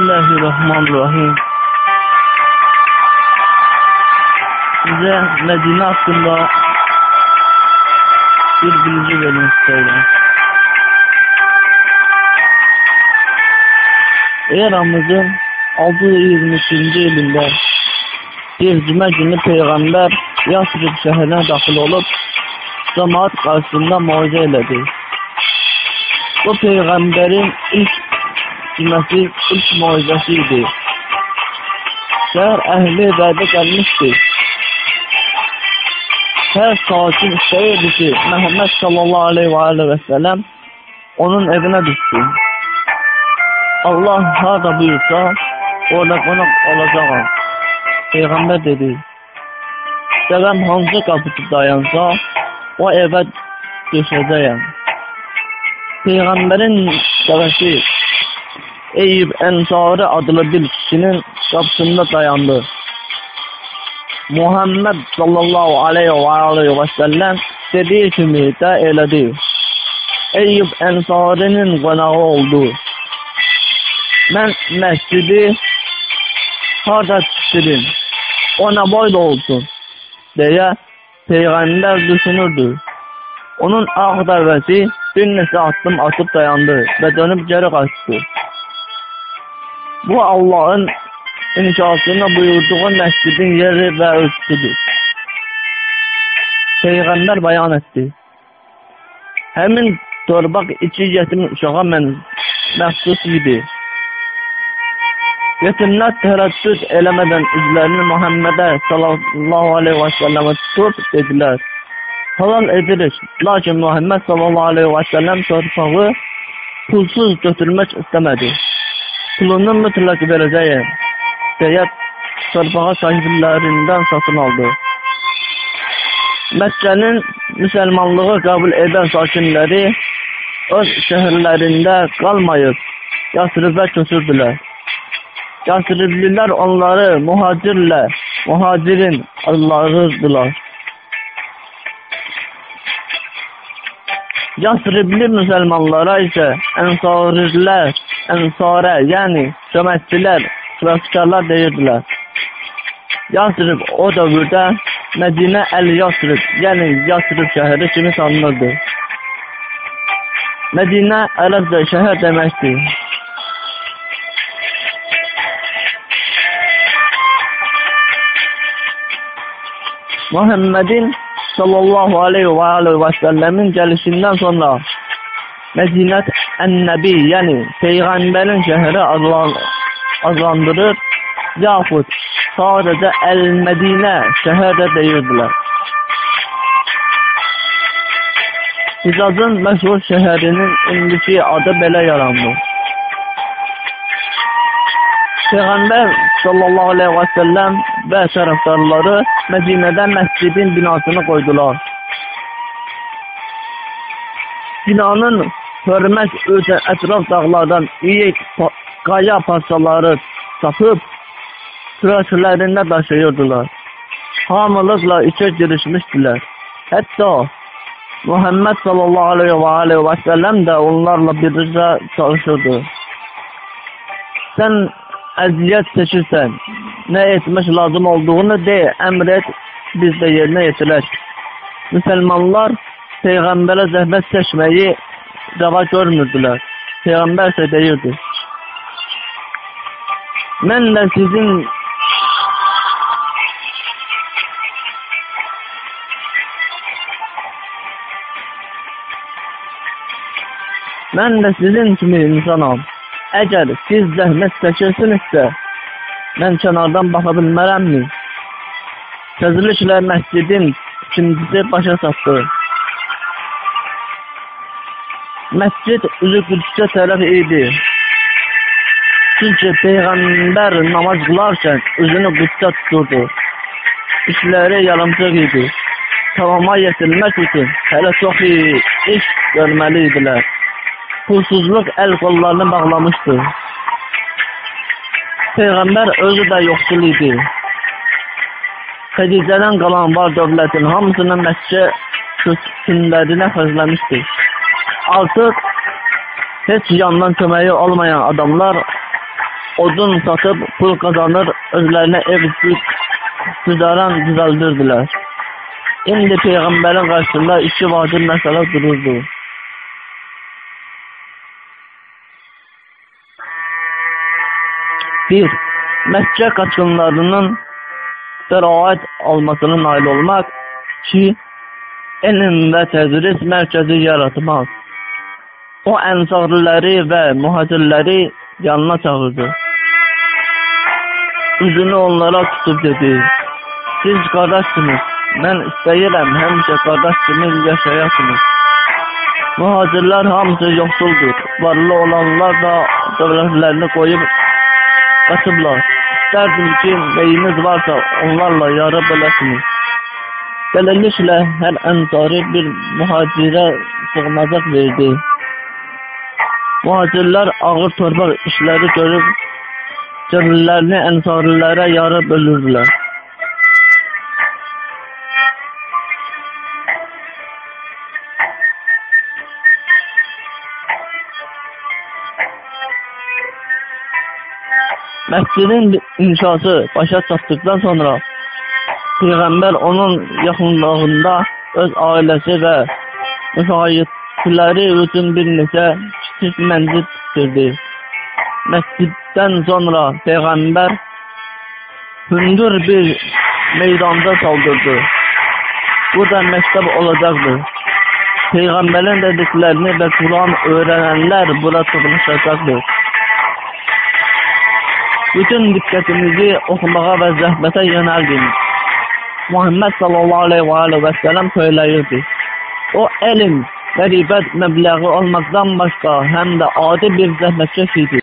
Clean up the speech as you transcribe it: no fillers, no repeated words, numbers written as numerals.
Bismillahirrahmanirrahim. Size Medine hakkında bir bilgi vermek istedim. Eramızın 623. yılında bir cuma günü Peygamber Yasrib şehrine daxil olup cemaat karşısında mucize elədi. Bu Peygamberin ilk cümlesi, ilk mucizesiydi. Şehir ehli vədə gəlmişdi. Her sakin istəyirdi ki, Məhəmməd sallallahu aleyhi ve sellem onun evine düştü. Allah harada buyursa, orada qonaq olacağım. Peygamber dedi, sevəm hansı qapısı dayansa, o eve düşəcəyəm. Peygamberin dəvəsi Eyüp Ensari adlı bir kişinin kapısında dayandı. Muhammed sallallahu aleyhi ve sellem dediği kimi de elədi. Eyüp Ensari'nin qonağı oldu. Mən məscidi harda tikdirim, ona boyda olsun deyə Peygamber düşünürdü. Onun ağ dəvəsi bir neçə addım atıp dayandı ve dönüp geri kaçtı. Bu Allah'ın inşasına buyurduğu mescidin yeri ve ölçüsüdür. Peygamber bayan etti. Həmin torbaq iki yetim uşağa məxsus idi. Yetimler tereddüt eləmədən üzlərini Muhammed'e sallallahu aleyhi ve selleme tutup dediler. Halal edilir. Lakin Muhammed sallallahu aleyhi ve sellem torpağı pulsuz götürmek istemedi. Pulunu mutlak vereceğim diye torpağı sahiplerinden satın aldı. Mekke'nin Müslümanlığı kabul eden sakinleri öz şehirlerinde kalmayıp Yasrib'e köçürdüler. Yasribliler onları muhacirin adlandırdılar. Yasribli Müslümanlara ise Ensare yani köməkçilər, sıraskarlar deyirdiler. Yasrib o dövrdə Medine el-Yasrib yani Yasrib şehri kimi tanınırdı. Medine Ərəbcə şehir deməkdir. Muhammed'in sallallahu aleyhi ve sellemin gelişinden sonra Medine en-Nebi yani Peygamberin şehri adlandırır yahut sadece el-Medine şehirde deyirdiler. Hicazın meşhur şehrinin indiki adı belə yarandı. Peygamber sallallahu aleyhi ve sellem ve taraftarları Medine'de mescidin binasını koydular. Binanın hörmət üçün ətraf dağlardan iyi qaya parçaları sapıb sürətlərində daşıyırdılar. Hamılıqla içə girişmişdilər. Hətta Muhammed sallallahu aleyhi ve sellem de onlarla birlikte çalışırdı. Sen əziyyət çəkirsən, ne etmək lazım olduğunu de, emret, biz de yerine yetirək. Müslümanlar Peygamber'e zəhmət çəkməyi rava görmürdülər. Peygamber ise deyirdi. Mən də sizin kimi insanam. Eğer siz zəhmət çəkirsinizsə, mən kənardan baxa bilmərəmmi? Tezliklə məscidin ikincisi başa çatdı. Mescid üzü Qüdüs'e tərəf idi. Çünkü Peygamber namaz kılarken özünü Qüdüs'e tuturdu. İşleri yarımçıq idi. Tamama yetirmək üçün hələ çox iş görməliydiler. Pulsuzluq el kollarını bağlamıştı. Peygamber özü de yoksul idi. Xədicədən qalan var dövlətin hamısını Məkkə köçkünlərinə xərcləmişdi. Artık hiç yandan köməyi olmayan adamlar odun satıp pul kazanır, özlerine ev düzeldirdiler. Şimdi Peygamberin karşısında iki vacib mesele dururdu. Bir, Mekke kaçkınlarının beraat almasına nail olmak. 2. İlim ve tedris merkezi yaratmak. O ensarları ve muhacirleri yanına çağırdı. Üzünü onlara tutup dedi: siz kardeşsiniz. Ben istəyirəm həmişə qardaş kimi yaşayasınız. Muhacirlər hamısı yoxsuldur. Varlı olanlar da dövlətlərini koyup kaçıblar. İsterdim ki neyiniz varsa onlarla yarı böləsiniz. Beləliklə hər ensari bir muhacirə sığınacaq verdi. Muhacirlər ağır torpaq işləri görüp cəmlərini ensarilərə yarı bölürdülər. Mescidin inşası başa çattıktan sonra Peygamber onun yakınlığında öz ailesi ve müşahitleri için bir neçə küçük menzil tikdirdi. Mescidden sonra Peygamber hündür bir meydanda saldırdı. Bu da mektep olacaktı. Peygamberin dediklerini ve Kur'an öğrenenler burada toplaşacaktır. Bütün dikkatimizi okumağa ve zahmete yöneldiniz. Muhammed sallallahu aleyhi ve sellem söyleyirdi. O ilim ve ribet meblağı olmaktan başka hem de adi bir zahmetkeş idi.